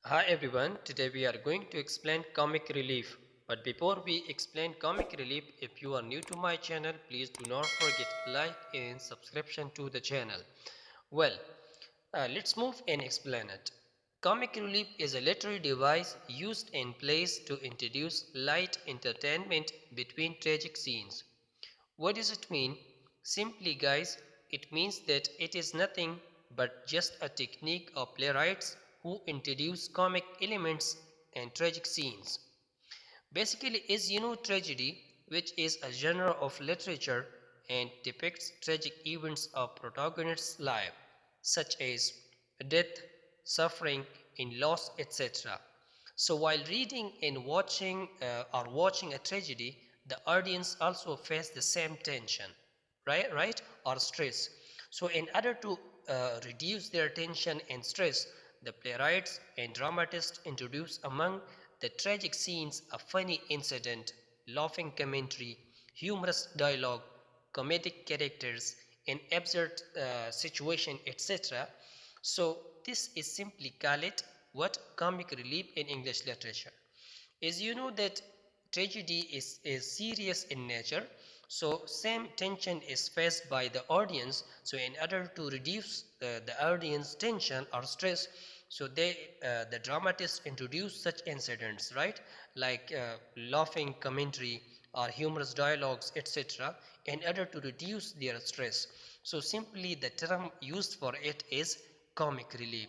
Hi everyone, today we are going to explain comic relief. But before we explain comic relief, if you are new to my channel, please do not forget like and subscription to the channel. Well, let's move and explain it. Comic relief is a literary device used in plays to introduce light entertainment between tragic scenes. What does it mean? Simply, guys, it means that it is nothing but just a technique of playwrights who introduce comic elements and tragic scenes. Basically, as you know, tragedy, which is a genre of literature and depicts tragic events of protagonists' life, such as death, suffering, and loss, etc. So, while reading and watching a tragedy, the audience also face the same tension, right, or stress. So, in order to reduce their tension and stress, the playwrights and dramatists introduce among the tragic scenes a funny incident, laughing commentary, humorous dialogue, comedic characters, an absurd situation, etc. So this is simply call it what comic relief in English literature. As you know that tragedy is serious in nature, so same tension is faced by the audience. So in order to reduce the audience tension or stress, so the dramatists introduce such incidents, right, like laughing commentary or humorous dialogues, etc., in order to reduce their stress. So simply the term used for it is comic relief.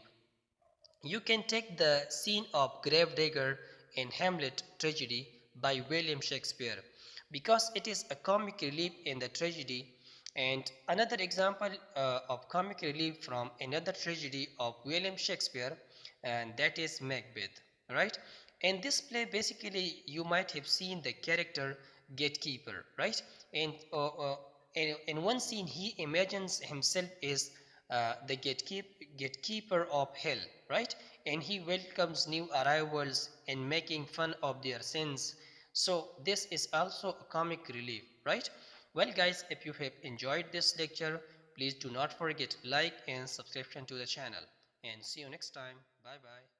You can take the scene of Gravedigger in Hamlet tragedy by William Shakespeare because it is a comic relief in the tragedy, and another example of comic relief from another tragedy of William Shakespeare, and that is Macbeth, right? In this play, basically, you might have seen the character gatekeeper, right? And in one scene, he imagines himself as the gatekeeper of hell, right? And he welcomes new arrivals and making fun of their sins. So this is also a comic relief, right? Well, guys, if you have enjoyed this lecture, please do not forget like and subscription to the channel. And see you next time. Bye bye.